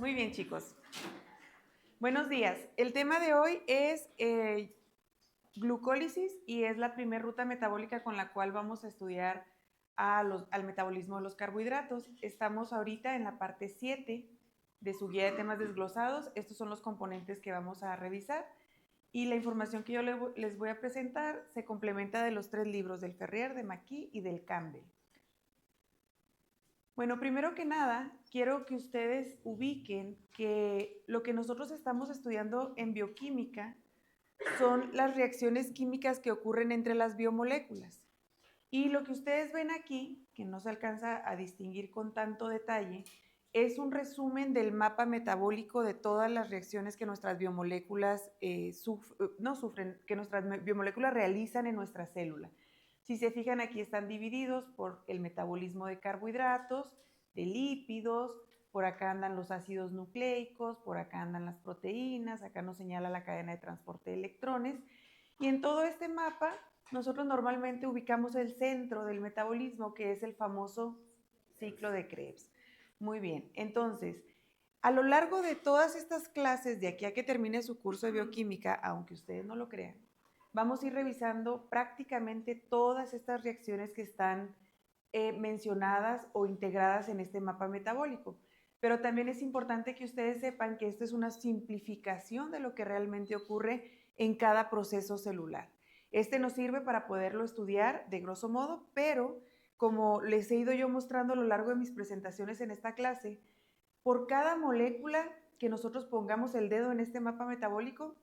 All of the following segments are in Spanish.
Muy bien, chicos. Buenos días. El tema de hoy es glucólisis y es la primera ruta metabólica con la cual vamos a estudiar al metabolismo de los carbohidratos. Estamos ahorita en la parte 7 de su guía de temas desglosados. Estos son los componentes que vamos a revisar y la información que yo les voy a presentar se complementa de los 3 libros, del Ferrier, de McKee y del Campbell. Bueno, primero que nada, quiero que ustedes ubiquen que lo que nosotros estamos estudiando en bioquímica son las reacciones químicas que ocurren entre las biomoléculas. Y lo que ustedes ven aquí, que no se alcanza a distinguir con tanto detalle, es un resumen del mapa metabólico de todas las reacciones que nuestras biomoléculas que nuestras biomoléculas realizan en nuestra célula. Si se fijan, aquí están divididos por el metabolismo de carbohidratos, de lípidos, por acá andan los ácidos nucleicos, por acá andan las proteínas, acá nos señala la cadena de transporte de electrones. Y en todo este mapa, nosotros normalmente ubicamos el centro del metabolismo, que es el famoso ciclo de Krebs. Muy bien, entonces, a lo largo de todas estas clases, de aquí a que termine su curso de bioquímica, aunque ustedes no lo crean, vamos a ir revisando prácticamente todas estas reacciones que están mencionadas o integradas en este mapa metabólico. Pero también es importante que ustedes sepan que esto es una simplificación de lo que realmente ocurre en cada proceso celular. Este nos sirve para poderlo estudiar de grosso modo, pero como les he ido yo mostrando a lo largo de mis presentaciones en esta clase, por cada molécula que nosotros pongamos el dedo en este mapa metabólico,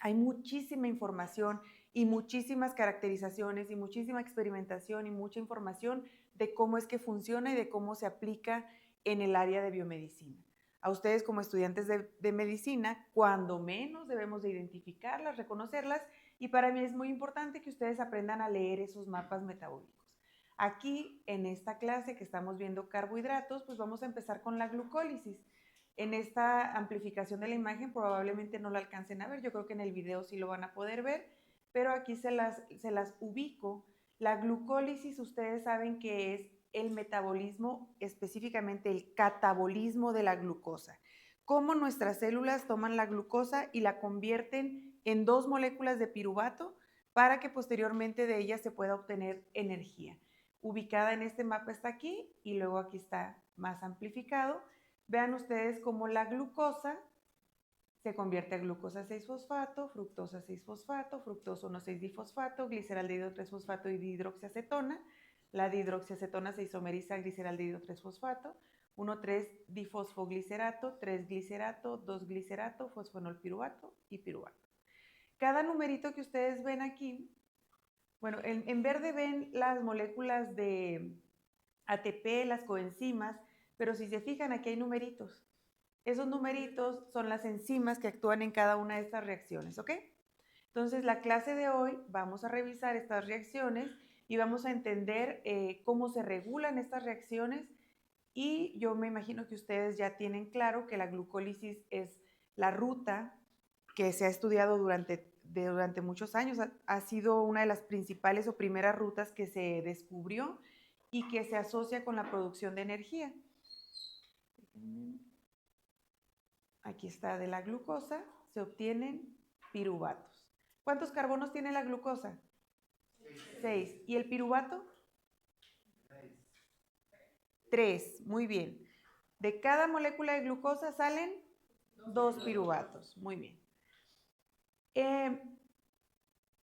hay muchísima información y muchísimas caracterizaciones y muchísima experimentación y mucha información de cómo es que funciona y de cómo se aplica en el área de biomedicina. A ustedes como estudiantes de medicina, cuando menos debemos de identificarlas, reconocerlas, y para mí es muy importante que ustedes aprendan a leer esos mapas metabólicos. Aquí, en esta clase que estamos viendo carbohidratos, pues vamos a empezar con la glucólisis. En esta amplificación de la imagen probablemente no la alcancen a ver, yo creo que en el video sí lo van a poder ver, pero aquí se las ubico. La glucólisis, ustedes saben que es el metabolismo, específicamente el catabolismo de la glucosa. Cómo nuestras células toman la glucosa y la convierten en 2 moléculas de piruvato para que posteriormente de ellas se pueda obtener energía. Ubicada en este mapa está aquí y luego aquí está más amplificado. Vean ustedes cómo la glucosa se convierte a glucosa 6-fosfato, fructosa 6-fosfato, fructosa 1,6-difosfato, gliceraldehído 3-fosfato y dihidroxiacetona. La dihidroxiacetona se isomeriza a gliceraldehído 3-fosfato, 1,3-difosfoglicerato, 3-glicerato, 2-glicerato, fosfonolpiruvato y piruvato. Cada numerito que ustedes ven aquí, bueno, en verde ven las moléculas de ATP, las coenzimas, pero si se fijan, aquí hay numeritos. Esos numeritos son las enzimas que actúan en cada una de estas reacciones, ¿ok? Entonces, la clase de hoy vamos a revisar estas reacciones y vamos a entender cómo se regulan estas reacciones, y yo me imagino que ustedes ya tienen claro que la glucólisis es la ruta que se ha estudiado durante muchos años. Ha sido una de las principales o primeras rutas que se descubrió y que se asocia con la producción de energía. Aquí está, de la glucosa se obtienen piruvatos. ¿Cuántos carbonos tiene la glucosa? 6. ¿Y el piruvato? 3. Muy bien. De cada molécula de glucosa salen 2 piruvatos. Muy bien.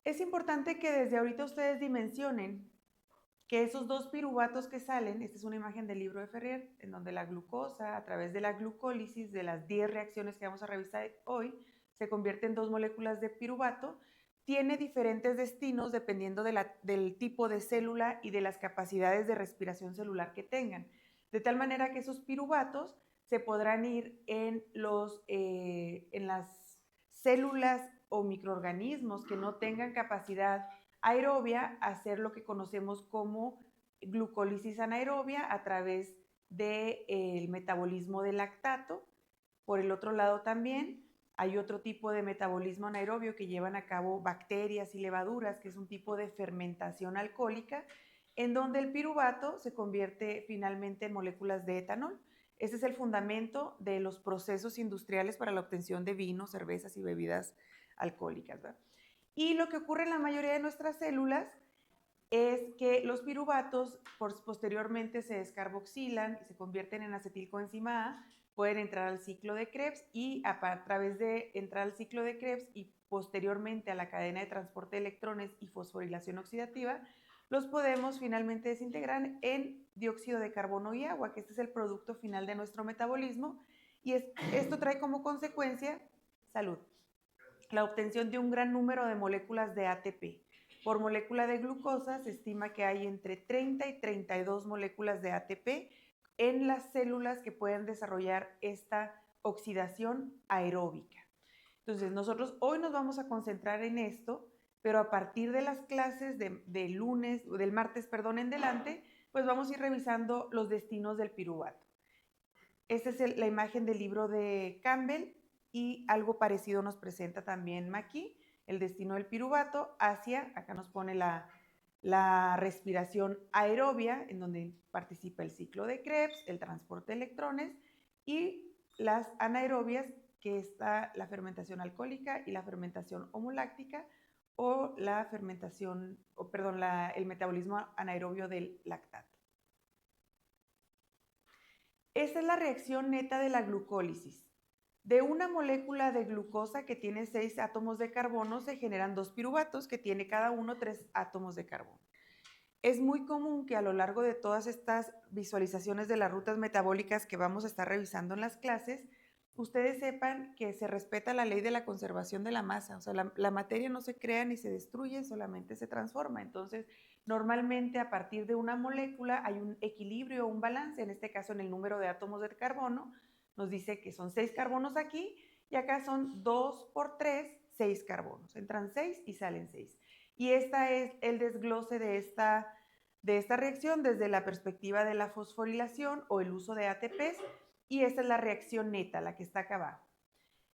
Es importante que desde ahorita ustedes dimensionen que esos 2 piruvatos que salen, esta es una imagen del libro de Ferrier, en donde la glucosa, a través de la glucólisis, de las 10 reacciones que vamos a revisar hoy, se convierte en 2 moléculas de piruvato, tiene diferentes destinos dependiendo del tipo de célula y de las capacidades de respiración celular que tengan. De tal manera que esos piruvatos se podrán ir en las células o microorganismos que no tengan capacidad aerobia, hacer lo que conocemos como glucólisis anaerobia a través del metabolismo del lactato. Por el otro lado también hay otro tipo de metabolismo anaerobio que llevan a cabo bacterias y levaduras, que es un tipo de fermentación alcohólica, en donde el piruvato se convierte finalmente en moléculas de etanol. Ese es el fundamento de los procesos industriales para la obtención de vinos, cervezas y bebidas alcohólicas, ¿verdad? Y lo que ocurre en la mayoría de nuestras células es que los piruvatos posteriormente se descarboxilan y se convierten en acetilcoenzima A, pueden entrar al ciclo de Krebs y a través de entrar al ciclo de Krebs y posteriormente a la cadena de transporte de electrones y fosforilación oxidativa, los podemos finalmente desintegrar en dióxido de carbono y agua, que este es el producto final de nuestro metabolismo, y esto trae como consecuencia, salud, la obtención de un gran número de moléculas de ATP. Por molécula de glucosa se estima que hay entre 30 y 32 moléculas de ATP en las células que pueden desarrollar esta oxidación aeróbica. Entonces, nosotros hoy nos vamos a concentrar en esto, pero a partir de las clases del martes, en delante, pues vamos a ir revisando los destinos del piruvato. Esta es la imagen del libro de Campbell y algo parecido nos presenta también McKee, el destino del piruvato hacia, acá nos pone la respiración aerobia, en donde participa el ciclo de Krebs, el transporte de electrones, y las anaerobias, que está la fermentación alcohólica y la fermentación homoláctica, o la fermentación, el metabolismo anaerobio del lactato. Esta es la reacción neta de la glucólisis. De una molécula de glucosa que tiene 6 átomos de carbono se generan 2 piruvatos que tiene cada uno 3 átomos de carbono. Es muy común que a lo largo de todas estas visualizaciones de las rutas metabólicas que vamos a estar revisando en las clases, ustedes sepan que se respeta la ley de la conservación de la masa. O sea, la materia no se crea ni se destruye, solamente se transforma. Entonces, normalmente a partir de una molécula hay un equilibrio o un balance, en este caso en el número de átomos de carbono. Nos dice que son 6 carbonos aquí y acá son 2 por 3, 6 carbonos. Entran 6 y salen 6. Y este es el desglose de esta reacción desde la perspectiva de la fosforilación o el uso de ATPs, y esta es la reacción neta, la que está acá abajo.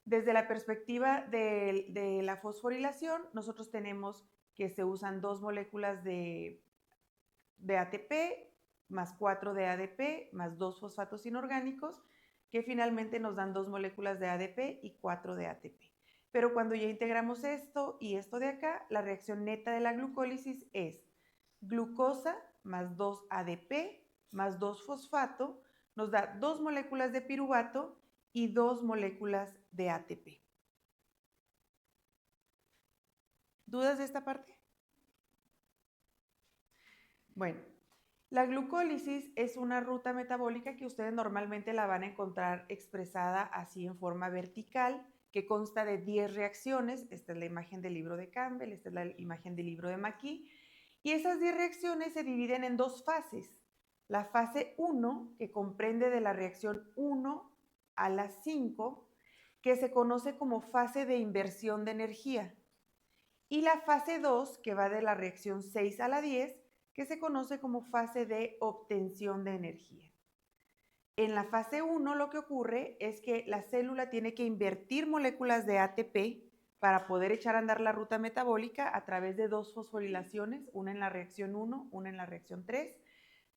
Desde la perspectiva de la fosforilación, nosotros tenemos que se usan 2 moléculas de ATP más 4 de ADP más 2 fosfatos inorgánicos, que finalmente nos dan 2 moléculas de ADP y 4 de ATP. Pero cuando ya integramos esto y esto de acá, la reacción neta de la glucólisis es glucosa más 2 ADP más 2 fosfato, nos da 2 moléculas de piruvato y 2 moléculas de ATP. ¿Dudas de esta parte? Bueno, la glucólisis es una ruta metabólica que ustedes normalmente la van a encontrar expresada así en forma vertical, que consta de 10 reacciones. Esta es la imagen del libro de Campbell, esta es la imagen del libro de McKee. Y esas 10 reacciones se dividen en 2 fases. La fase 1, que comprende de la reacción 1 a la 5, que se conoce como fase de inversión de energía. Y la fase 2, que va de la reacción 6 a la 10, que se conoce como fase de obtención de energía. En la fase 1 lo que ocurre es que la célula tiene que invertir moléculas de ATP para poder echar a andar la ruta metabólica a través de 2 fosforilaciones, una en la reacción 1, una en la reacción 3,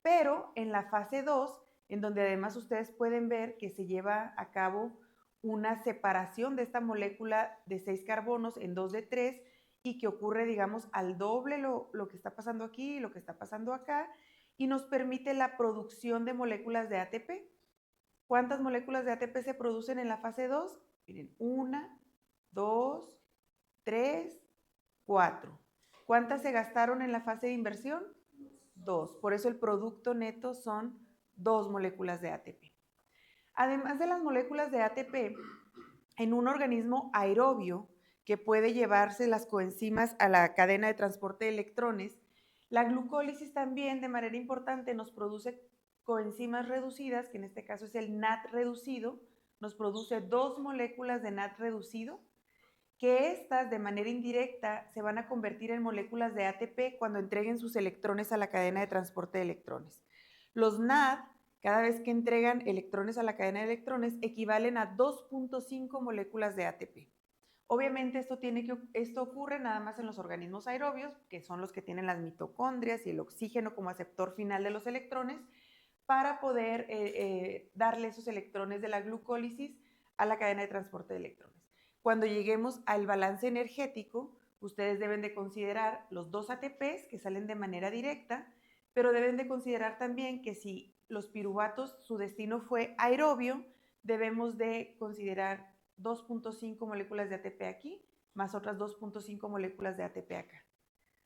pero en la fase 2, en donde además ustedes pueden ver que se lleva a cabo una separación de esta molécula de 6 carbonos en 2 de 3, y que ocurre, digamos, al doble lo que está pasando aquí y lo que está pasando acá, y nos permite la producción de moléculas de ATP. ¿Cuántas moléculas de ATP se producen en la fase 2? Miren, 1, 2, 3, 4. ¿Cuántas se gastaron en la fase de inversión? 2. Por eso el producto neto son 2 moléculas de ATP. Además de las moléculas de ATP, en un organismo aerobio que puede llevarse las coenzimas a la cadena de transporte de electrones, la glucólisis también de manera importante nos produce coenzimas reducidas, que en este caso es el NAT reducido, nos produce 2 moléculas de NAT reducido, que estas de manera indirecta se van a convertir en moléculas de ATP cuando entreguen sus electrones a la cadena de transporte de electrones. Los NAD, cada vez que entregan electrones a la cadena de electrones, equivalen a 2.5 moléculas de ATP. Obviamente esto ocurre nada más en los organismos aerobios, que son los que tienen las mitocondrias y el oxígeno como aceptor final de los electrones, para poder darle esos electrones de la glucólisis a la cadena de transporte de electrones. Cuando lleguemos al balance energético, ustedes deben de considerar los 2 ATPs que salen de manera directa, pero deben de considerar también que si los piruvatos, su destino fue aerobio, debemos de considerar 2.5 moléculas de ATP aquí, más otras 2.5 moléculas de ATP acá.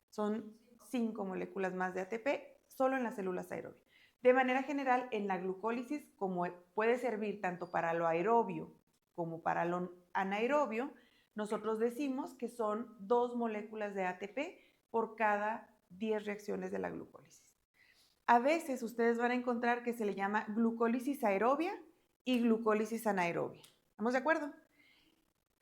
Son 5 moléculas más de ATP solo en las células aerobias. De manera general, en la glucólisis, como puede servir tanto para lo aerobio como para lo anaerobio, nosotros decimos que son 2 moléculas de ATP por cada 10 reacciones de la glucólisis. A veces ustedes van a encontrar que se le llama glucólisis aerobia y glucólisis anaerobia. ¿Estamos de acuerdo?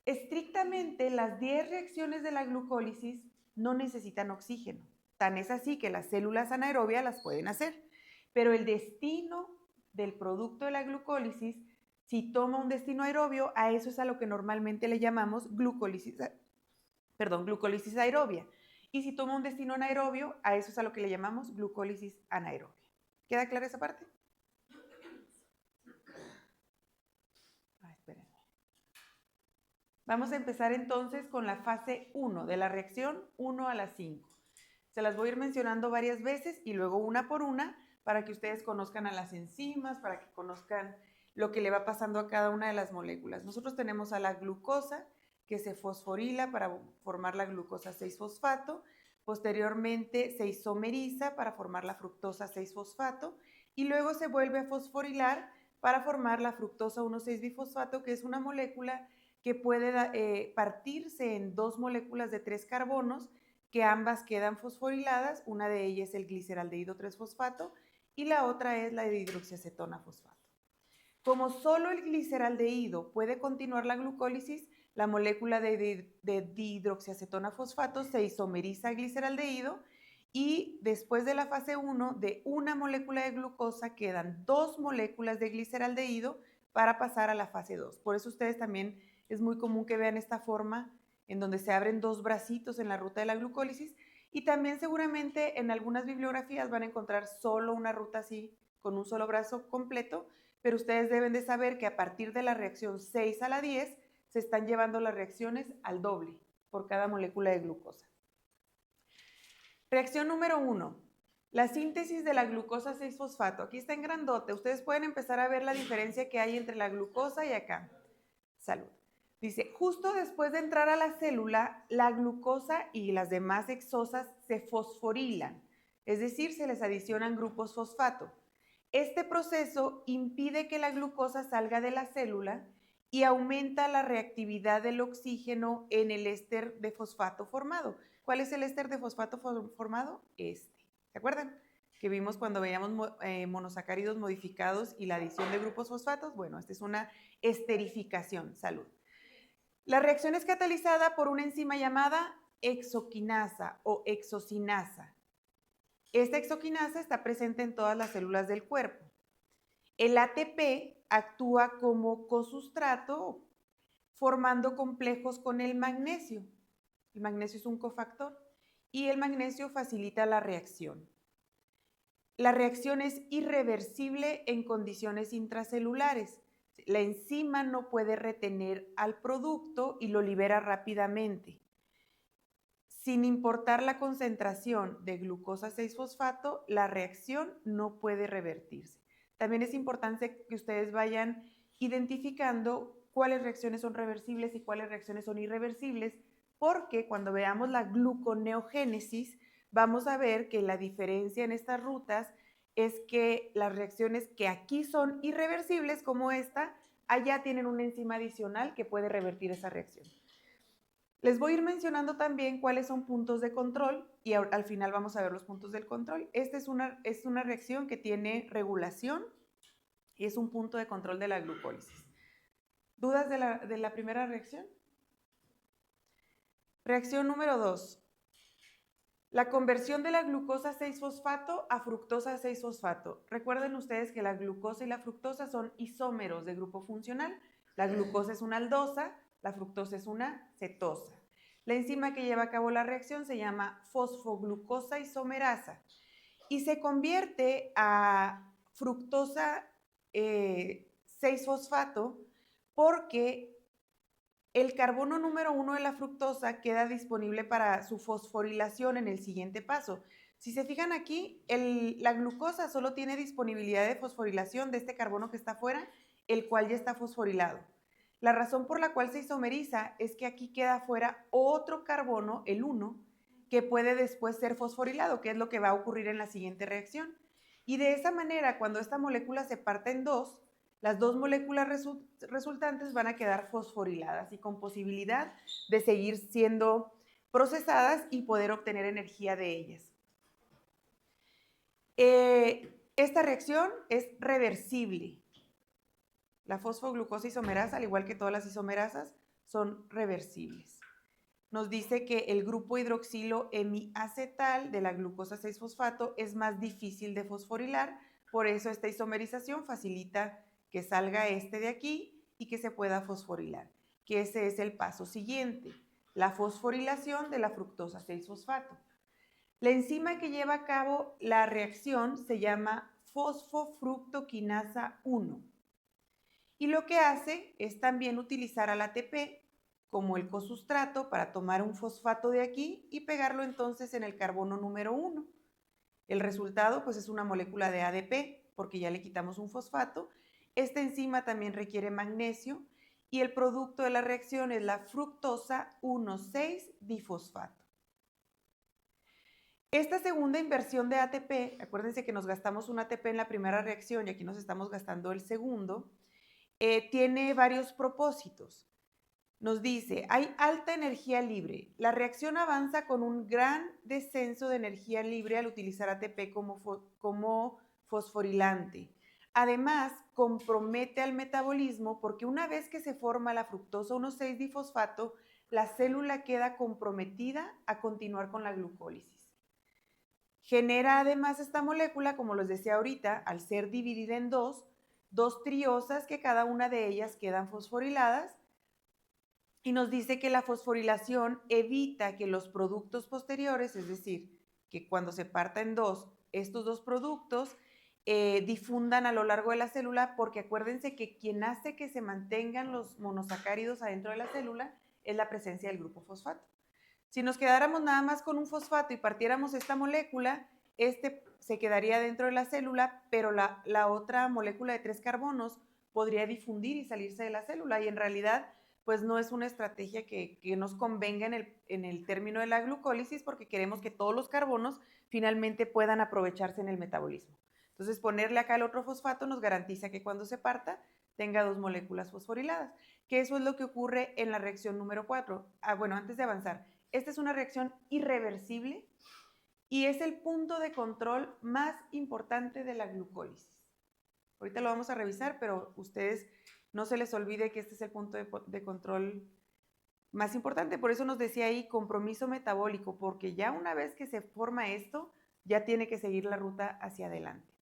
Estrictamente, las 10 reacciones de la glucólisis no necesitan oxígeno. Tan es así que las células anaerobias las pueden hacer. Pero el destino del producto de la glucólisis, si toma un destino aerobio, a eso es a lo que normalmente le llamamos glucólisis aerobia. Y si toma un destino anaerobio, a eso es a lo que le llamamos glucólisis anaerobia. ¿Queda clara esa parte? Espérenme. Vamos a empezar entonces con la fase 1 de la reacción 1 a la 5. Se las voy a ir mencionando varias veces y luego una por una para que ustedes conozcan a las enzimas, para que conozcan lo que le va pasando a cada una de las moléculas. Nosotros tenemos a la glucosa, que se fosforila para formar la glucosa 6-fosfato, posteriormente se isomeriza para formar la fructosa 6-fosfato y luego se vuelve a fosforilar para formar la fructosa 1,6-bifosfato, que es una molécula que puede partirse en 2 moléculas de 3 carbonos, que ambas quedan fosforiladas. Una de ellas es el gliceraldehído 3-fosfato y la otra es la de dihidroxiacetona fosfato. Como solo el gliceraldehído puede continuar la glucólisis, la molécula de dihidroxiacetona fosfato se isomeriza a gliceraldehído y después de la fase 1, de una molécula de glucosa quedan 2 moléculas de gliceraldehído para pasar a la fase 2. Por eso ustedes también es muy común que vean esta forma en donde se abren 2 bracitos en la ruta de la glucólisis, y también seguramente en algunas bibliografías van a encontrar solo una ruta así, con un solo brazo completo, pero ustedes deben de saber que a partir de la reacción 6 a la 10 se están llevando las reacciones al doble por cada molécula de glucosa. Reacción número 1. La síntesis de la glucosa 6-fosfato. Aquí está en grandote. Ustedes pueden empezar a ver la diferencia que hay entre la glucosa y acá. Salud. Dice, justo después de entrar a la célula, la glucosa y las demás hexosas se fosforilan, es decir, se les adicionan grupos fosfato. Este proceso impide que la glucosa salga de la célula y aumenta la reactividad del oxígeno en el éster de fosfato formado. ¿Cuál es el éster de fosfato formado? ¿Se acuerdan? Que vimos cuando veíamos monosacáridos modificados y la adición de grupos fosfatos. Bueno, esta es una esterificación. Salud. La reacción es catalizada por una enzima llamada exoquinasa o exocinasa. Esta exoquinasa está presente en todas las células del cuerpo. El ATP actúa como cosustrato formando complejos con el magnesio. El magnesio es un cofactor y el magnesio facilita la reacción. La reacción es irreversible en condiciones intracelulares. La enzima no puede retener al producto y lo libera rápidamente. Sin importar la concentración de glucosa 6-fosfato, la reacción no puede revertirse. También es importante que ustedes vayan identificando cuáles reacciones son reversibles y cuáles reacciones son irreversibles, porque cuando veamos la gluconeogénesis, vamos a ver que la diferencia en estas rutas es que las reacciones que aquí son irreversibles, como esta, allá tienen una enzima adicional que puede revertir esa reacción. Les voy a ir mencionando también cuáles son puntos de control y al final vamos a ver los puntos del control. Esta es una reacción que tiene regulación y es un punto de control de la glucólisis. ¿Dudas de la primera reacción? Reacción número 2. La conversión de la glucosa 6-fosfato a fructosa 6-fosfato. Recuerden ustedes que la glucosa y la fructosa son isómeros de grupo funcional. La glucosa es una aldosa, la fructosa es una cetosa. La enzima que lleva a cabo la reacción se llama fosfoglucosa isomerasa y se convierte a fructosa 6-fosfato porque el carbono número 1 de la fructosa queda disponible para su fosforilación en el siguiente paso. Si se fijan aquí, la glucosa solo tiene disponibilidad de fosforilación de este carbono que está afuera, el cual ya está fosforilado. La razón por la cual se isomeriza es que aquí queda afuera otro carbono, el 1, que puede después ser fosforilado, que es lo que va a ocurrir en la siguiente reacción. Y de esa manera, cuando esta molécula se parte en dos, las dos moléculas resultantes van a quedar fosforiladas y con posibilidad de seguir siendo procesadas y poder obtener energía de ellas. Esta reacción es reversible. La fosfoglucosa isomerasa, al igual que todas las isomerasas, son reversibles. Nos dice que el grupo hidroxilo hemiacetal de la glucosa 6-fosfato es más difícil de fosforilar, por eso esta isomerización facilita que salga este de aquí y que se pueda fosforilar, que ese es el paso siguiente, la fosforilación de la fructosa 6-fosfato. La enzima que lleva a cabo la reacción se llama fosfofructoquinasa 1 y lo que hace es también utilizar al ATP como el cosustrato para tomar un fosfato de aquí y pegarlo entonces en el carbono número 1. El resultado pues es una molécula de ADP porque ya le quitamos un fosfato. Esta enzima también requiere magnesio y el producto de la reacción es la fructosa 1,6-difosfato. Esta segunda inversión de ATP, acuérdense que nos gastamos un ATP en la primera reacción y aquí nos estamos gastando el segundo, tiene varios propósitos. Nos dice, hay alta energía libre. La reacción avanza con un gran descenso de energía libre al utilizar ATP como fosforilante. Además, compromete al metabolismo porque una vez que se forma la fructosa 1,6-difosfato, la célula queda comprometida a continuar con la glucólisis. Genera además esta molécula, como les decía ahorita, al ser dividida en dos triosas que cada una de ellas quedan fosforiladas y nos dice que la fosforilación evita que los productos posteriores, es decir, que cuando se parta en dos, estos dos productos difundan a lo largo de la célula, porque acuérdense que quien hace que se mantengan los monosacáridos adentro de la célula es la presencia del grupo fosfato. Si nos quedáramos nada más con un fosfato y partiéramos esta molécula, este se quedaría dentro de la célula, pero la otra molécula de 3 carbonos podría difundir y salirse de la célula y en realidad pues no es una estrategia que nos convenga en el término de la glucólisis porque queremos que todos los carbonos finalmente puedan aprovecharse en el metabolismo. Entonces ponerle acá el otro fosfato nos garantiza que cuando se parta tenga 2 moléculas fosforiladas, que eso es lo que ocurre en la reacción número 4. Bueno, antes de avanzar, esta es una reacción irreversible y es el punto de control más importante de la glucólisis. Ahorita lo vamos a revisar, pero ustedes no se les olvide que este es el punto de control más importante. Por eso nos decía ahí compromiso metabólico, porque ya una vez que se forma esto, ya tiene que seguir la ruta hacia adelante.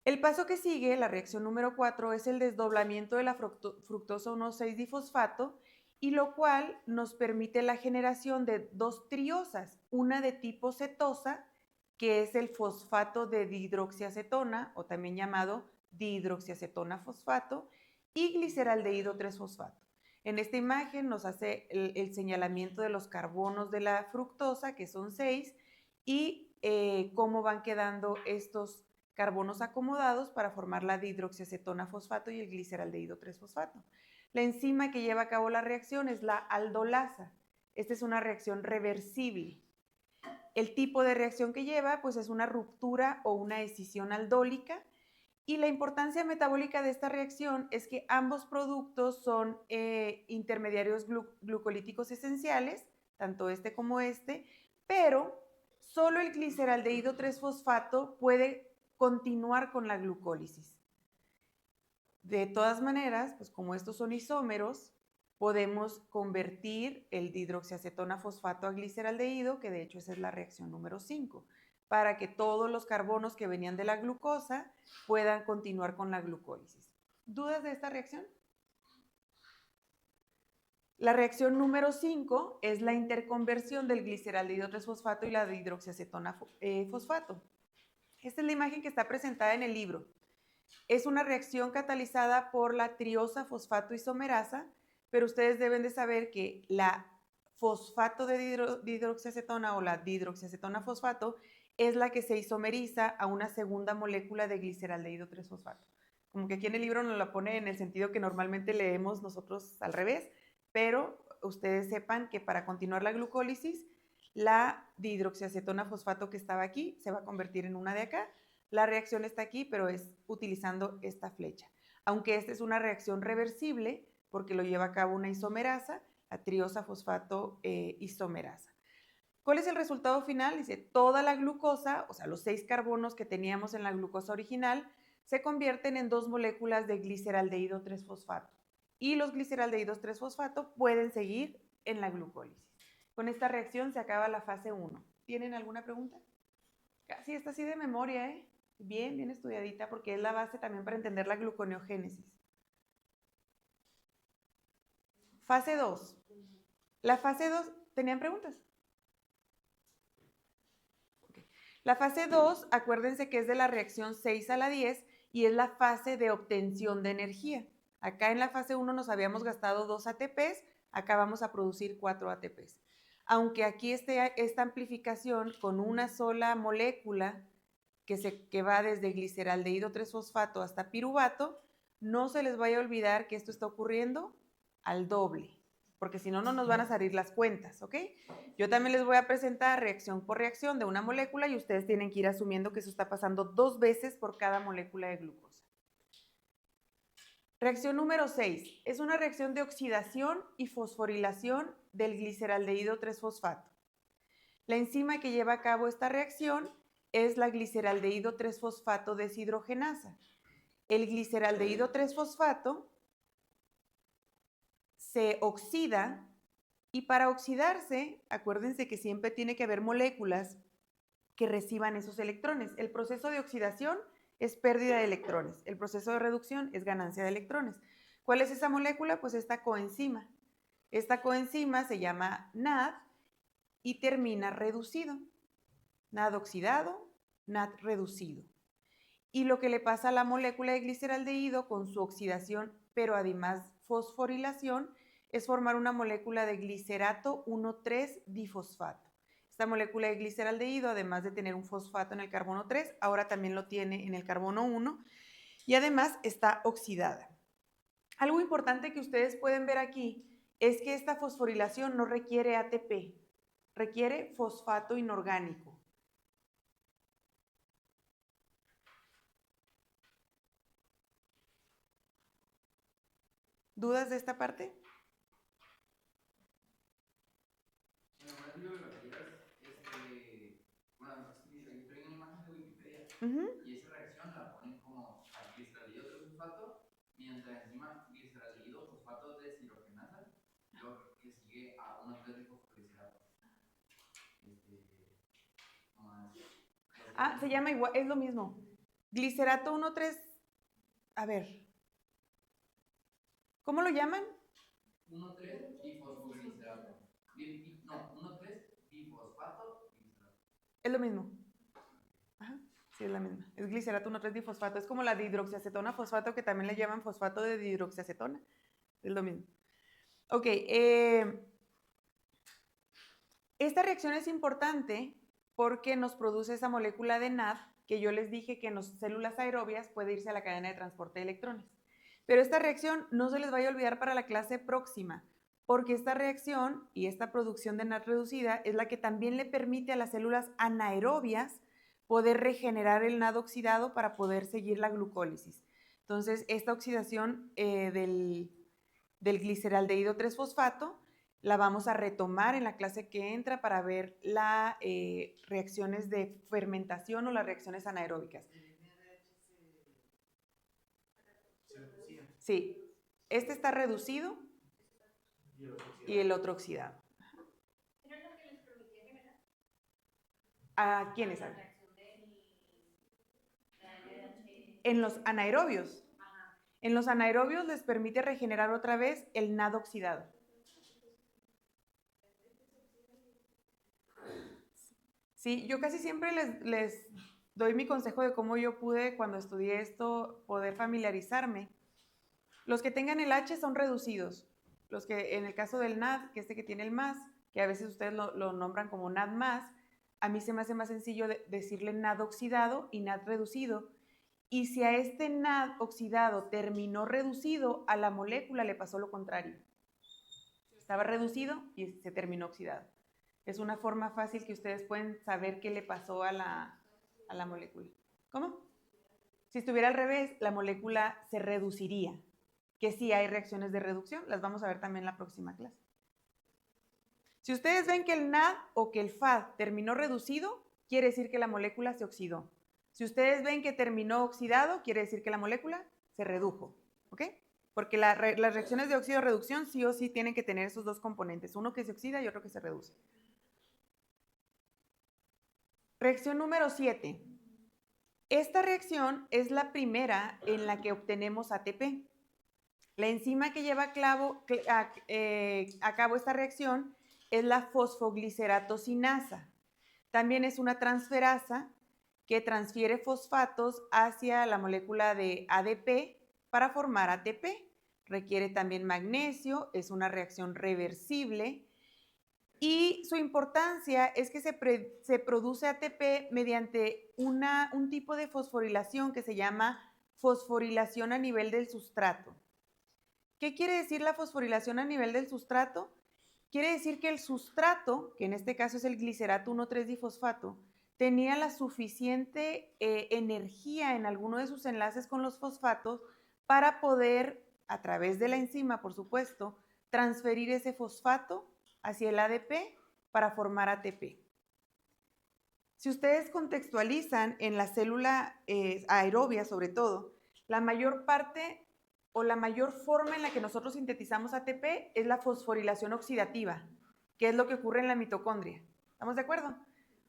El paso que sigue, la reacción número 4, es el desdoblamiento de la fructosa 1,6-difosfato, y lo cual nos permite la generación de 2 triosas, una de tipo cetosa, que es el fosfato de dihidroxiacetona, o también llamado dihidroxiacetona fosfato, y gliceraldehído 3-fosfato. En esta imagen nos hace el señalamiento de los carbonos de la fructosa, que son 6, y cómo van quedando estos carbonos acomodados para formar la dihidroxiacetona fosfato y el gliceraldehído 3-fosfato. La enzima que lleva a cabo la reacción es la aldolasa. Esta es una reacción reversible. El tipo de reacción que lleva pues es una ruptura o una escisión aldólica y la importancia metabólica de esta reacción es que ambos productos son intermediarios glucolíticos esenciales, tanto este como este, pero solo el gliceraldehído 3-fosfato puede continuar con la glucólisis. De todas maneras, pues como estos son isómeros, podemos convertir el dihidroxiacetona fosfato a gliceraldehído, que de hecho esa es la reacción número 5, para que todos los carbonos que venían de la glucosa puedan continuar con la glucólisis. ¿Dudas de esta reacción? La reacción número 5 es la interconversión del gliceraldehído 3-fosfato y la dihidroxiacetona fosfato. Esta es la imagen que está presentada en el libro. Es una reacción catalizada por la triosa fosfato isomerasa, pero ustedes deben de saber que la fosfato de dihidroxiacetona o la dihidroxiacetona fosfato es la que se isomeriza a una segunda molécula de gliceraldehído 3-fosfato. Como que aquí en el libro nos la pone en el sentido que normalmente leemos nosotros al revés, pero ustedes sepan que para continuar la glucólisis, la dihidroxiacetona fosfato que estaba aquí se va a convertir en una de acá. La reacción está aquí, pero es utilizando esta flecha. Aunque esta es una reacción reversible, porque lo lleva a cabo una isomerasa, la triosa fosfato isomerasa. ¿Cuál es el resultado final? Dice, toda la glucosa, o sea, los 6 carbonos que teníamos en la glucosa original, se convierten en 2 moléculas de gliceraldehído 3-fosfato. Y los gliceraldehídos 3-fosfato pueden seguir en la glucólisis. Con esta reacción se acaba la fase 1. ¿Tienen alguna pregunta? Casi está así de memoria, ¿eh? Bien, bien estudiadita, porque es la base también para entender la gluconeogénesis. Fase 2. La fase 2, ¿tenían preguntas? Okay. La fase 2, acuérdense que es de la reacción 6 a la 10 y es la fase de obtención de energía. Acá en la fase 1 nos habíamos gastado 2 ATPs, acá vamos a producir 4 ATPs. Aunque aquí esta amplificación con una sola molécula que va desde gliceraldehído 3-fosfato hasta piruvato, no se les vaya a olvidar que esto está ocurriendo al doble, porque si no, no nos van a salir las cuentas, ¿ok? Yo también les voy a presentar reacción por reacción de una molécula y ustedes tienen que ir asumiendo que eso está pasando 2 veces por cada molécula de glucosa. Reacción número 6. Es una reacción de oxidación y fosforilación del gliceraldehído 3-fosfato. La enzima que lleva a cabo esta reacción es la gliceraldehído 3-fosfato deshidrogenasa. El gliceraldehído 3-fosfato se oxida y para oxidarse, acuérdense que siempre tiene que haber moléculas que reciban esos electrones. El proceso de oxidación es pérdida de electrones. El proceso de reducción es ganancia de electrones. ¿Cuál es esa molécula? Pues esta coenzima. Esta coenzima se llama NAD y termina reducido. NAD oxidado, NAD reducido. Y lo que le pasa a la molécula de gliceraldehído con su oxidación, pero además fosforilación, es formar una molécula de glicerato 1,3-difosfato. Esta molécula de gliceraldehído, además de tener un fosfato en el carbono 3, ahora también lo tiene en el carbono 1 y además está oxidada. Algo importante que ustedes pueden ver aquí es que esta fosforilación no requiere ATP, requiere fosfato inorgánico. ¿Dudas de esta parte? Bueno, aquí traigo una imagen de Wikipedia y esa reacción la ponen como gliceraldehído 3-fosfato, mientras encima gliceraldehído fosfato deshidrogenasa, luego que sigue a 1,3-difosforilato. Se llama igual, es lo mismo. Glicerato 1,3, a ver, ¿cómo lo llaman? 1,3-difosfoglicerato. No, 1,3-difosfato glicerato. Es lo mismo. Ajá, sí, es la misma. Es glicerato 1,3-difosfato. Es como la dihidroxiacetona fosfato, que también le llaman fosfato de dihidroxiacetona. Es lo mismo. Ok, esta reacción es importante porque nos produce esa molécula de NAD que yo les dije que en las células aerobias puede irse a la cadena de transporte de electrones. Pero esta reacción no se les vaya a olvidar para la clase próxima, porque esta reacción y esta producción de NAD reducida es la que también le permite a las células anaerobias poder regenerar el NAD oxidado para poder seguir la glucólisis. Entonces, esta oxidación del gliceraldehído 3-fosfato la vamos a retomar en la clase que entra para ver las reacciones de fermentación o las reacciones anaeróbicas. Sí, este está reducido y el otro oxidado. ¿Era lo que les permitía generar? ¿A quiénes? La reacción del LH. En los anaerobios. Ajá. En los anaerobios les permite regenerar otra vez el NAD oxidado. Sí, yo casi siempre les doy mi consejo de cómo yo pude, cuando estudié esto, poder familiarizarme. Los que tengan el H son reducidos. Los que, en el caso del NAD, que que tiene el más, que a veces ustedes lo nombran como NAD más, a mí se me hace más sencillo decirle NAD oxidado y NAD reducido. Y si a este NAD oxidado terminó reducido, a la molécula le pasó lo contrario. Estaba reducido y se terminó oxidado. Es una forma fácil que ustedes pueden saber qué le pasó a la molécula. ¿Cómo? Si estuviera al revés, la molécula se reduciría. Que sí hay reacciones de reducción, las vamos a ver también en la próxima clase. Si ustedes ven que el NAD o que el FAD terminó reducido, quiere decir que la molécula se oxidó. Si ustedes ven que terminó oxidado, quiere decir que la molécula se redujo. ¿Ok? Porque las reacciones de óxido-reducción sí o sí tienen que tener esos dos componentes, uno que se oxida y otro que se reduce. Reacción número 7. Esta reacción es la primera en la que obtenemos ATP. La enzima que lleva a cabo esta reacción es la fosfogliceratosinasa. También es una transferasa que transfiere fosfatos hacia la molécula de ADP para formar ATP. Requiere también magnesio, es una reacción reversible y su importancia es que se produce ATP mediante un tipo de fosforilación que se llama fosforilación a nivel del sustrato. ¿Qué quiere decir la fosforilación a nivel del sustrato? Quiere decir que el sustrato, que en este caso es el glicerato 1,3-difosfato, tenía la suficiente energía en alguno de sus enlaces con los fosfatos para poder, a través de la enzima, por supuesto, transferir ese fosfato hacia el ADP para formar ATP. Si ustedes contextualizan en la célula aerobia, sobre todo, la mayor parte o la mayor forma en la que nosotros sintetizamos ATP es la fosforilación oxidativa, que es lo que ocurre en la mitocondria. ¿Estamos de acuerdo?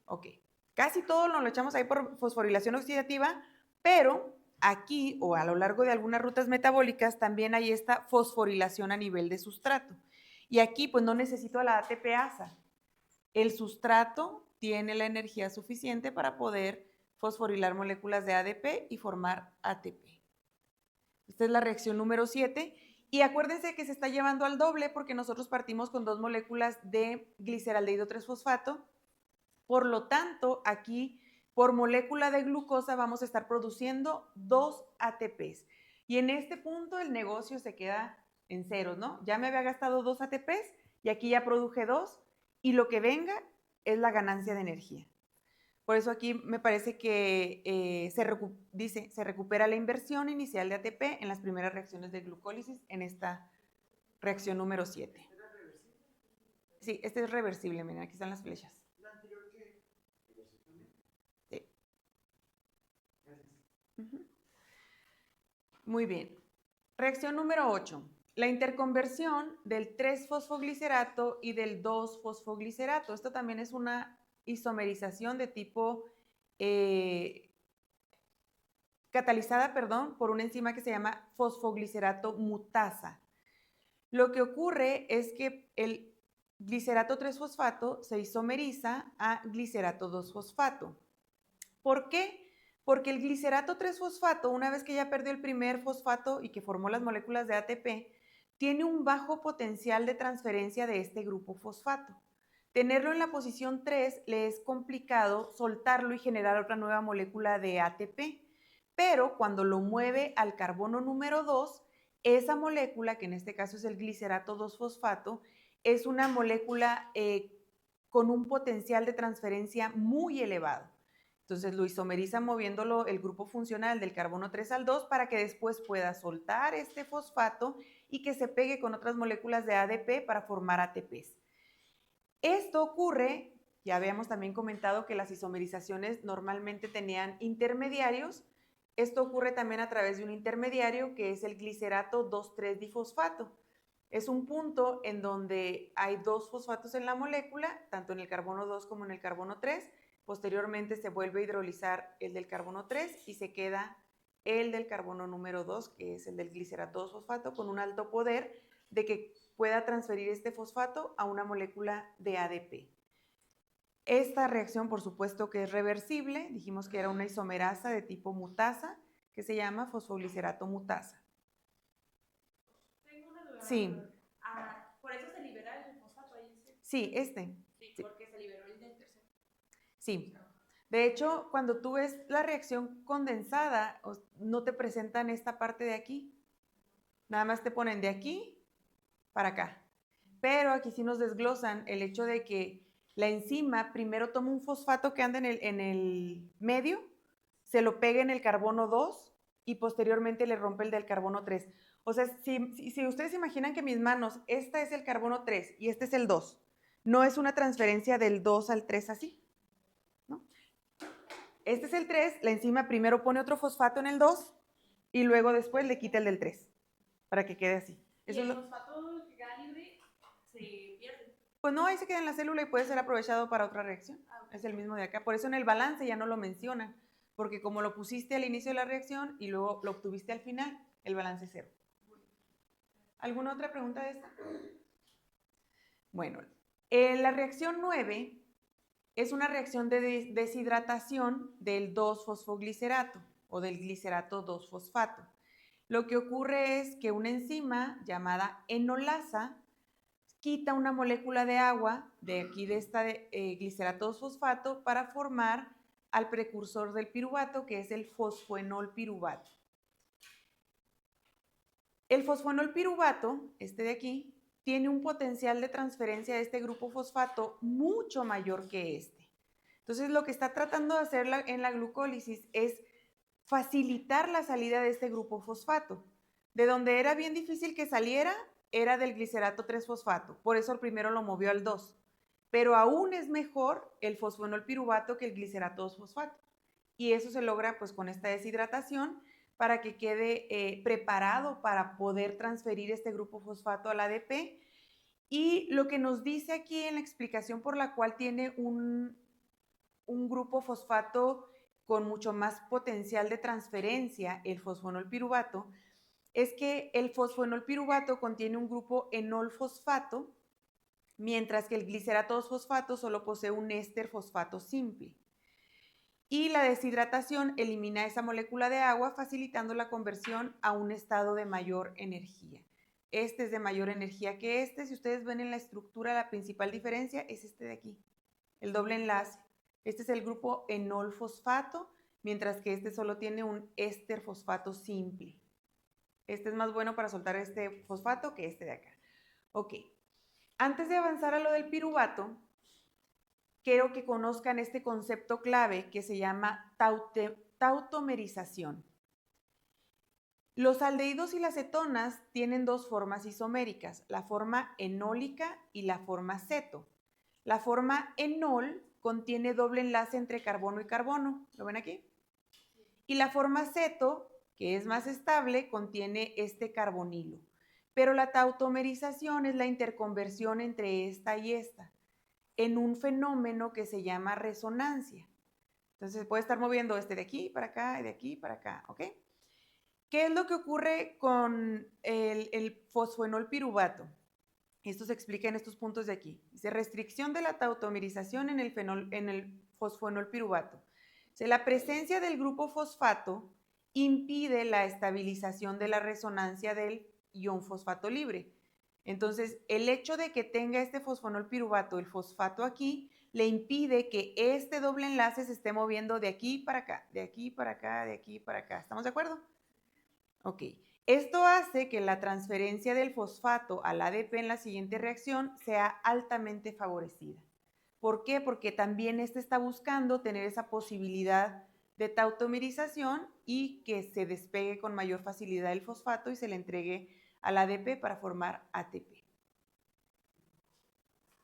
Ok. Casi todo lo echamos ahí por fosforilación oxidativa, pero aquí o a lo largo de algunas rutas metabólicas también hay esta fosforilación a nivel de sustrato. Y aquí pues no necesito la ATPasa. El sustrato tiene la energía suficiente para poder fosforilar moléculas de ADP y formar ATP. Esta es la reacción número 7. Y acuérdense que se está llevando al doble porque nosotros partimos con 2 moléculas de gliceraldehído 3-fosfato. Por lo tanto, aquí por molécula de glucosa vamos a estar produciendo 2 ATPs. Y en este punto el negocio se queda en ceros, ¿no? Ya me había gastado 2 ATPs y aquí ya produje 2 y lo que venga es la ganancia de energía. Por eso aquí me parece que se recupera la inversión inicial de ATP en las primeras reacciones de glucólisis en esta reacción número 7. Sí, este es reversible, miren, aquí están las flechas. ¿La anterior qué? Sí. Gracias. Muy bien. Reacción número 8. La interconversión del 3-fosfoglicerato y del 2-fosfoglicerato. Esto también es una isomerización de tipo catalizada, por una enzima que se llama fosfoglicerato mutasa. Lo que ocurre es que el glicerato 3-fosfato se isomeriza a glicerato 2-fosfato. ¿Por qué? Porque el glicerato 3-fosfato, una vez que ya perdió el primer fosfato y que formó las moléculas de ATP, tiene un bajo potencial de transferencia de este grupo fosfato. Tenerlo en la posición 3 le es complicado soltarlo y generar otra nueva molécula de ATP, pero cuando lo mueve al carbono número 2, esa molécula, que en este caso es el glicerato 2-fosfato, es una molécula con un potencial de transferencia muy elevado. Entonces lo isomeriza moviéndolo el grupo funcional del carbono 3 al 2 para que después pueda soltar este fosfato y que se pegue con otras moléculas de ADP para formar ATPs. Esto ocurre, ya habíamos también comentado que las isomerizaciones normalmente tenían intermediarios. Esto ocurre también a través de un intermediario que es el glicerato 2,3-difosfato. Es un punto en donde hay 2 fosfatos en la molécula, tanto en el carbono 2 como en el carbono 3. Posteriormente se vuelve a hidrolizar el del carbono 3 y se queda el del carbono número 2, que es el del glicerato 2-fosfato, con un alto poder de que pueda transferir este fosfato a una molécula de ADP. Esta reacción, por supuesto, que es reversible. Dijimos que era una isomerasa de tipo mutasa, que se llama fosfoglicerato mutasa. Tengo una duda. Sí. Por eso se libera el fosfato ahí. Sí, Sí, porque se liberó el del tercero. Sí. De hecho, cuando tú ves la reacción condensada, no te presentan esta parte de aquí. Nada más te ponen de aquí para acá. Pero aquí sí nos desglosan el hecho de que la enzima primero toma un fosfato que anda en el medio, se lo pega en el carbono 2 y posteriormente le rompe el del carbono 3. O sea, si ustedes imaginan que mis manos, esta es el carbono 3 y este es el 2, no es una transferencia del 2 al 3 así, ¿no? Este es el 3, la enzima primero pone otro fosfato en el 2 y luego después le quita el del 3 para que quede así. ¿Y el fosfato que queda libre se pierde? Pues no, ahí se queda en la célula y puede ser aprovechado para otra reacción. Es el mismo de acá. Por eso en el balance ya no lo mencionan, porque como lo pusiste al inicio de la reacción y luego lo obtuviste al final, el balance es 0. ¿Alguna otra pregunta de esta? Bueno, la reacción 9 es una reacción de deshidratación del 2-fosfoglicerato o del glicerato 2-fosfato. Lo que ocurre es que una enzima llamada enolasa quita una molécula de agua de aquí de esta glicerato 2-fosfato para formar al precursor del piruvato, que es el fosfoenol piruvato. El fosfoenol piruvato, este de aquí, tiene un potencial de transferencia de este grupo fosfato mucho mayor que este. Entonces, lo que está tratando de hacer en la glucólisis es facilitar la salida de este grupo fosfato. De donde era bien difícil que saliera, era del glicerato 3-fosfato. Por eso el primero lo movió al 2. Pero aún es mejor el fosfoenol piruvato que el glicerato 2-fosfato. Y eso se logra pues con esta deshidratación para que quede preparado para poder transferir este grupo fosfato al ADP. Y lo que nos dice aquí en la explicación por la cual tiene un grupo fosfato con mucho más potencial de transferencia, el fosfoenol piruvato, es que el fosfoenol piruvato contiene un grupo enol fosfato, mientras que el glicerato 2-fosfato solo posee un éster fosfato simple. Y la deshidratación elimina esa molécula de agua, facilitando la conversión a un estado de mayor energía. Este es de mayor energía que este. Si ustedes ven en la estructura, la principal diferencia es este de aquí, el doble enlace. Este es el grupo enol fosfato, mientras que este solo tiene un éster fosfato simple. Este es más bueno para soltar este fosfato que este de acá. Ok. Antes de avanzar a lo del piruvato, quiero que conozcan este concepto clave que se llama tautomerización. Los aldehídos y las cetonas tienen dos formas isoméricas, la forma enólica y la forma ceto. La forma enol contiene doble enlace entre carbono y carbono. ¿Lo ven aquí? Y la forma ceto, que es más estable, contiene este carbonilo. Pero la tautomerización es la interconversión entre esta y esta en un fenómeno que se llama resonancia. Entonces puede estar moviendo este de aquí para acá y de aquí para acá, ¿ok? ¿Qué es lo que ocurre con el fosfoenol piruvato? Esto se explica en estos puntos de aquí. Dice restricción de la tautomerización en el fosfoenol piruvato. La presencia del grupo fosfato impide la estabilización de la resonancia del ion fosfato libre. Entonces, el hecho de que tenga este fosfoenol piruvato, el fosfato aquí, le impide que este doble enlace se esté moviendo de aquí para acá, de aquí para acá, de aquí para acá. ¿Estamos de acuerdo? Ok. Esto hace que la transferencia del fosfato al ADP en la siguiente reacción sea altamente favorecida. ¿Por qué? Porque también este está buscando tener esa posibilidad de tautomerización y que se despegue con mayor facilidad el fosfato y se le entregue al ADP para formar ATP.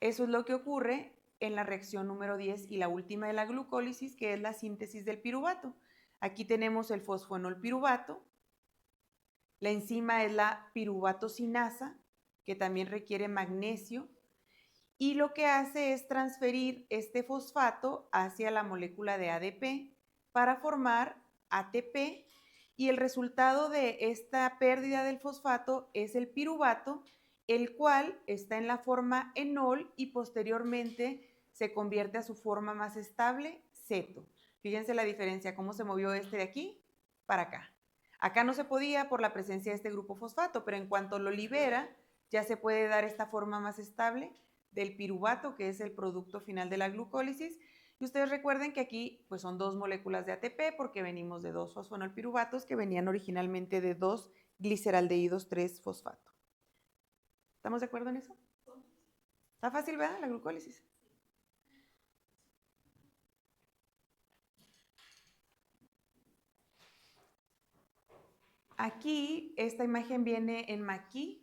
Eso es lo que ocurre en la reacción número 10 y la última de la glucólisis, que es la síntesis del piruvato. Aquí tenemos el fosfoenol piruvato. La enzima es la piruvatocinasa, que también requiere magnesio, y lo que hace es transferir este fosfato hacia la molécula de ADP para formar ATP, y el resultado de esta pérdida del fosfato es el piruvato, el cual está en la forma enol y posteriormente se convierte a su forma más estable, ceto. Fíjense la diferencia, cómo se movió este de aquí para acá. Acá no se podía por la presencia de este grupo fosfato, pero en cuanto lo libera, ya se puede dar esta forma más estable del piruvato, que es el producto final de la glucólisis. Y ustedes recuerden que aquí pues son 2 moléculas de ATP porque venimos de 2 fosfonolpiruvatos que venían originalmente de 2 gliceraldehídos 3-fosfato. ¿Estamos de acuerdo en eso? Está fácil, ¿verdad? La glucólisis. Aquí, esta imagen viene en maquis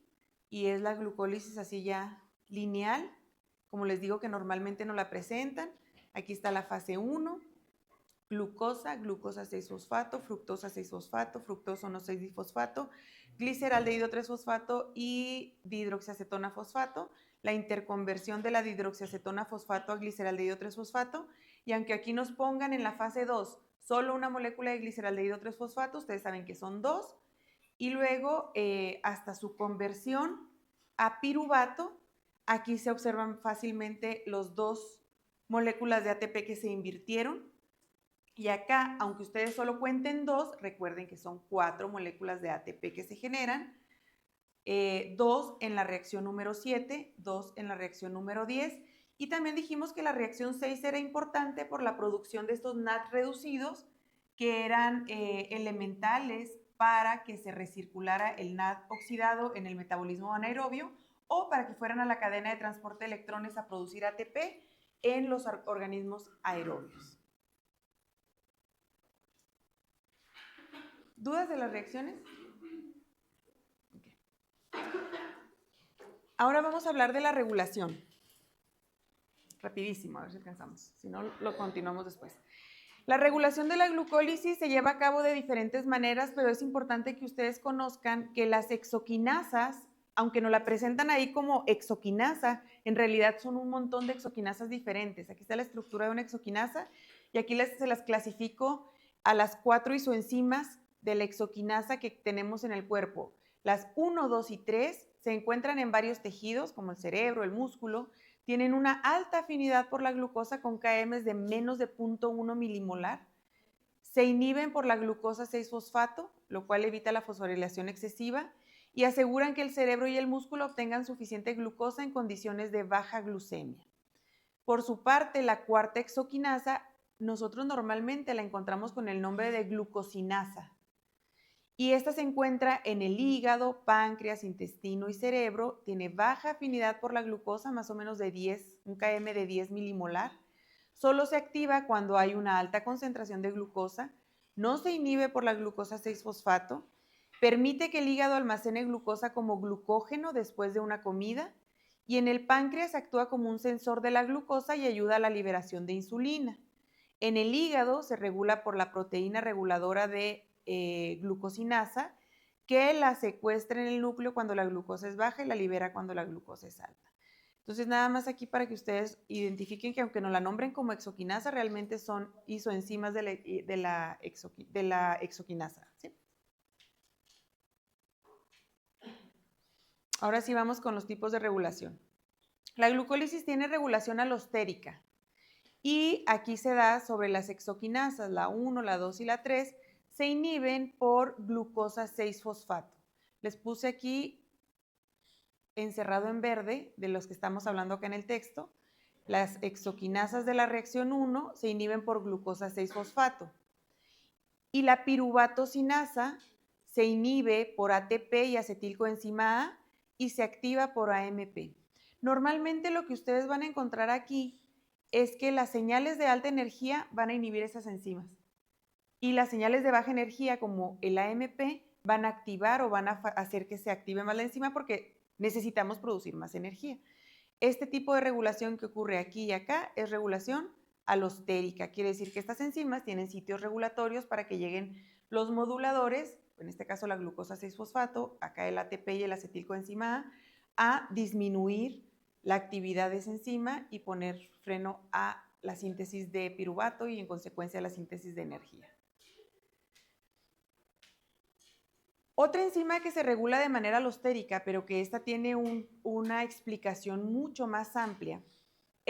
y es la glucólisis así ya lineal. Como les digo que normalmente no la presentan. Aquí está la fase 1, glucosa, glucosa 6-fosfato, fructosa 6-fosfato, fructosa 1,6-difosfato, gliceraldehído 3-fosfato y dihidroxiacetona fosfato, la interconversión de la dihidroxiacetona fosfato a gliceraldehído 3-fosfato, y aunque aquí nos pongan en la fase 2 solo una molécula de gliceraldehído 3-fosfato, ustedes saben que son 2, y luego hasta su conversión a piruvato, aquí se observan fácilmente los 2 moléculas de ATP que se invirtieron. Y acá, aunque ustedes solo cuenten 2, recuerden que son 4 moléculas de ATP que se generan, 2 en la reacción número 7, 2 en la reacción número 10, y también dijimos que la reacción 6 era importante por la producción de estos NAD reducidos, que eran elementales para que se recirculara el NAD oxidado en el metabolismo anaerobio o para que fueran a la cadena de transporte de electrones a producir ATP en los organismos aerobios. ¿Dudas de las reacciones? Okay. Ahora vamos a hablar de la regulación. Rapidísimo, a ver si alcanzamos. Si no, lo continuamos después. La regulación de la glucólisis se lleva a cabo de diferentes maneras, pero es importante que ustedes conozcan que las exoquinasas, aunque nos la presentan ahí como exoquinasa, en realidad son un montón de exoquinasas diferentes. Aquí está la estructura de una exoquinasa y aquí se las clasifico a las 4 isoenzimas de la exoquinasa que tenemos en el cuerpo. Las 1, 2 y 3 se encuentran en varios tejidos, como el cerebro, el músculo. Tienen una alta afinidad por la glucosa con KMs de menos de 0.1 milimolar. Se inhiben por la glucosa 6-fosfato, lo cual evita la fosforilación excesiva y aseguran que el cerebro y el músculo obtengan suficiente glucosa en condiciones de baja glucemia. Por su parte, la cuarta exoquinasa, nosotros normalmente la encontramos con el nombre de glucosinasa. Y esta se encuentra en el hígado, páncreas, intestino y cerebro. Tiene baja afinidad por la glucosa, más o menos de 10, un km de 10 milimolar. Solo se activa cuando hay una alta concentración de glucosa. No se inhibe por la glucosa 6-fosfato. Permite que el hígado almacene glucosa como glucógeno después de una comida. Y en el páncreas actúa como un sensor de la glucosa y ayuda a la liberación de insulina. En el hígado se regula por la proteína reguladora de glucosinasa, que la secuestra en el núcleo cuando la glucosa es baja y la libera cuando la glucosa es alta. Entonces, nada más aquí para que ustedes identifiquen que aunque no la nombren como exoquinasa, realmente son isoenzimas de la exoquinasa. ¿Sí? Ahora sí vamos con los tipos de regulación. La glucólisis tiene regulación alostérica y aquí se da sobre las exoquinasas, la 1, la 2 y la 3, se inhiben por glucosa 6-fosfato. Les puse aquí encerrado en verde, de los que estamos hablando acá en el texto, las exoquinasas de la reacción 1 se inhiben por glucosa 6-fosfato. Y la piruvatosinasa se inhibe por ATP y acetilcoenzima A y se activa por AMP. Normalmente lo que ustedes van a encontrar aquí es que las señales de alta energía van a inhibir esas enzimas. Y las señales de baja energía, como el AMP, van a activar o van a hacer que se active más la enzima porque necesitamos producir más energía. Este tipo de regulación que ocurre aquí y acá es regulación alostérica. Quiere decir que estas enzimas tienen sitios regulatorios para que lleguen los moduladores, en este caso la glucosa 6-fosfato, acá el ATP y el acetilcoenzima A disminuir la actividad de esa enzima y poner freno a la síntesis de piruvato y en consecuencia la síntesis de energía. Otra enzima que se regula de manera alostérica, pero que esta tiene una explicación mucho más amplia,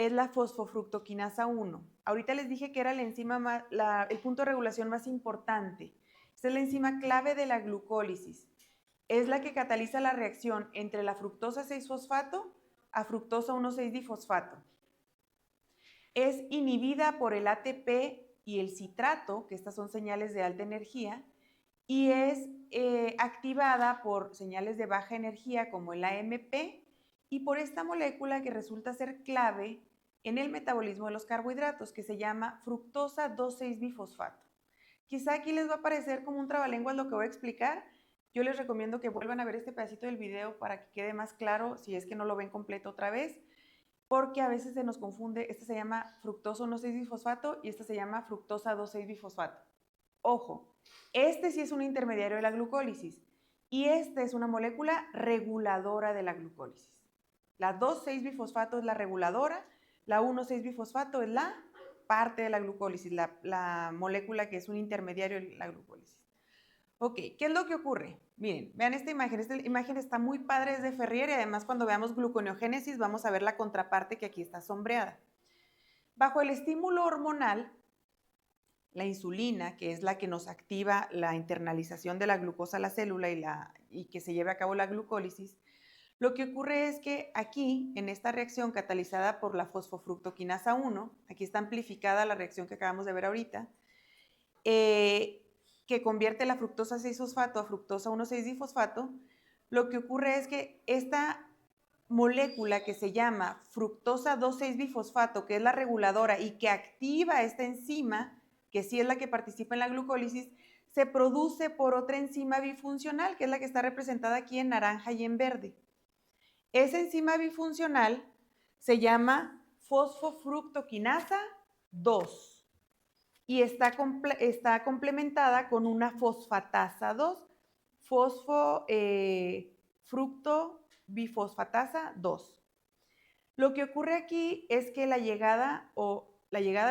es la fosfofructoquinasa 1. Ahorita les dije que era la enzima el punto de regulación más importante. Esta es la enzima clave de la glucólisis. Es la que cataliza la reacción entre la fructosa 6-fosfato a fructosa 1,6-difosfato. Es inhibida por el ATP y el citrato, que estas son señales de alta energía, y es activada por señales de baja energía como el AMP y por esta molécula que resulta ser clave en el metabolismo de los carbohidratos, que se llama fructosa 2,6-bifosfato. Quizá aquí les va a parecer como un trabalenguas lo que voy a explicar. Yo les recomiendo que vuelvan a ver este pedacito del video para que quede más claro si es que no lo ven completo otra vez, porque a veces se nos confunde. Esta se llama fructosa 1,6-bifosfato y esta se llama fructosa 2,6-bifosfato. Ojo, este sí es un intermediario de la glucólisis y esta es una molécula reguladora de la glucólisis. La 2,6-bifosfato es la reguladora, la 1,6-bifosfato es la parte de la glucólisis, la molécula que es un intermediario de la glucólisis. Ok, ¿qué es lo que ocurre? Miren, vean esta imagen está muy padre, es de Ferrier y además cuando veamos gluconeogénesis vamos a ver la contraparte que aquí está sombreada. Bajo el estímulo hormonal, la insulina, que es la que nos activa la internalización de la glucosa a la célula y que se lleve a cabo la glucólisis, lo que ocurre es que aquí, en esta reacción catalizada por la fosfofructoquinasa 1, aquí está amplificada la reacción que acabamos de ver ahorita, que convierte la fructosa 6-fosfato a fructosa 1,6-difosfato, lo que ocurre es que esta molécula que se llama fructosa 2,6-bifosfato, que es la reguladora y que activa esta enzima, que sí es la que participa en la glucólisis, se produce por otra enzima bifuncional, que es la que está representada aquí en naranja y en verde. Esa enzima bifuncional se llama fosfofructoquinasa 2 y está complementada con una fosfatasa 2, fosfofructobifosfatasa 2. Lo que ocurre aquí es que la llegada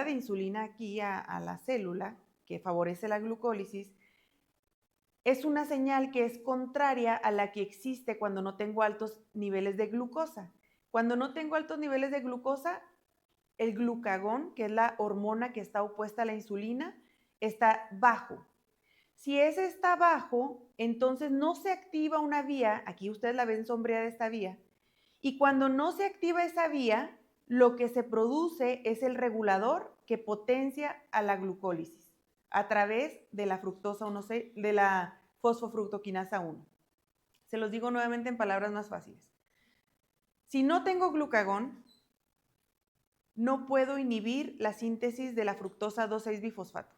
de insulina aquí a la célula, que favorece la glucólisis, es una señal que es contraria a la que existe cuando no tengo altos niveles de glucosa. Cuando no tengo altos niveles de glucosa, el glucagón, que es la hormona que está opuesta a la insulina, está bajo. Si ese está bajo, entonces no se activa una vía, aquí ustedes la ven sombreada esta vía, y cuando no se activa esa vía, lo que se produce es el regulador que potencia a la glucólisis a través de la de la fosfofructoquinasa 1. Se los digo nuevamente en palabras más fáciles. Si no tengo glucagón, no puedo inhibir la síntesis de la fructosa 2,6-bifosfato.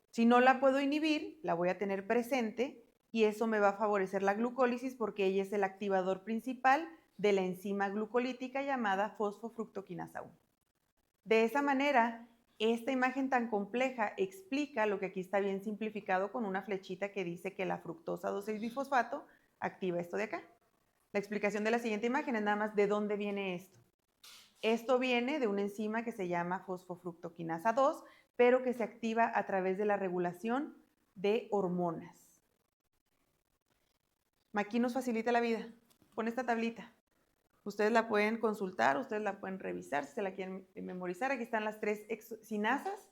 Si no la puedo inhibir, la voy a tener presente y eso me va a favorecer la glucólisis porque ella es el activador principal de la enzima glucolítica llamada fosfofructoquinasa 1. De esa manera, esta imagen tan compleja explica lo que aquí está bien simplificado con una flechita que dice que la fructosa 2,6-bifosfato activa esto de acá. La explicación de la siguiente imagen es nada más de dónde viene esto. Esto viene de una enzima que se llama fosfofructoquinasa 2, pero que se activa a través de la regulación de hormonas. Aquí nos facilita la vida con esta tablita. Ustedes la pueden consultar, ustedes la pueden revisar si se la quieren memorizar. Aquí están las 3 sinasas,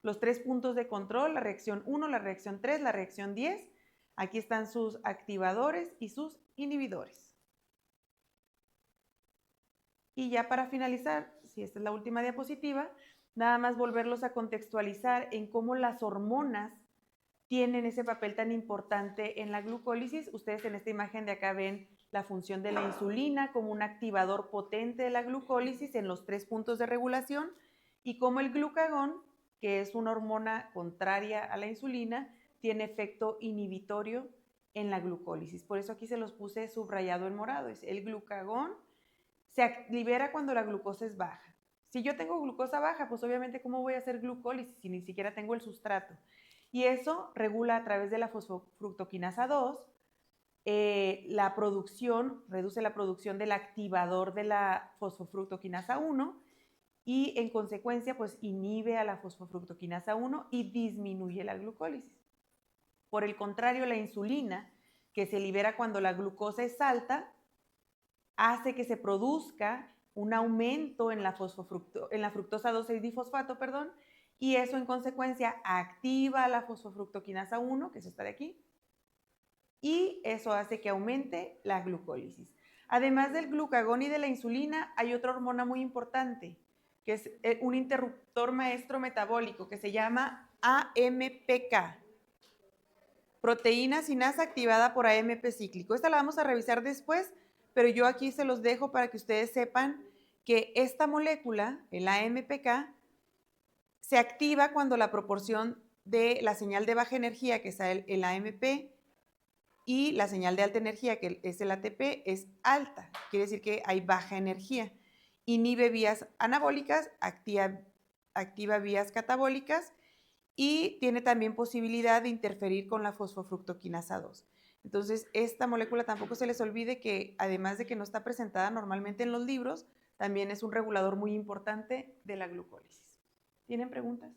los 3 puntos de control, la reacción 1, la reacción 3, la reacción 10. Aquí están sus activadores y sus inhibidores. Y ya para finalizar, si esta es la última diapositiva, nada más volverlos a contextualizar en cómo las hormonas tienen ese papel tan importante en la glucólisis. Ustedes en esta imagen de acá ven la función de la insulina como un activador potente de la glucólisis en los 3 puntos de regulación y cómo el glucagón, que es una hormona contraria a la insulina, tiene efecto inhibitorio en la glucólisis. Por eso aquí se los puse subrayado en morado. El glucagón se libera cuando la glucosa es baja. Si yo tengo glucosa baja, pues obviamente ¿cómo voy a hacer glucólisis si ni siquiera tengo el sustrato? Y eso regula a través de la fosfofructoquinasa 2 la producción, reduce la producción del activador de la fosfofructoquinasa 1 y en consecuencia pues inhibe a la fosfofructoquinasa 1 y disminuye la glucólisis. Por el contrario, la insulina, que se libera cuando la glucosa es alta, hace que se produzca un aumento en la fructosa 2,6-difosfato, perdón, y eso en consecuencia activa la fosfofructoquinasa 1, que es esta de aquí, y eso hace que aumente la glucólisis. Además del glucagón y de la insulina, hay otra hormona muy importante, que es un interruptor maestro metabólico, que se llama AMPK, proteína sinasa activada por AMP cíclico. Esta la vamos a revisar después, pero yo aquí se los dejo para que ustedes sepan que esta molécula, el AMPK, se activa cuando la proporción de la señal de baja energía, que es el AMP, y la señal de alta energía, que es el ATP, es alta. Quiere decir que hay baja energía. Inhibe vías anabólicas, activa vías catabólicas y tiene también posibilidad de interferir con la fosfofructoquinasa 2. Entonces, esta molécula tampoco se les olvide que, además de que no está presentada normalmente en los libros, también es un regulador muy importante de la glucólisis. ¿Tienen preguntas?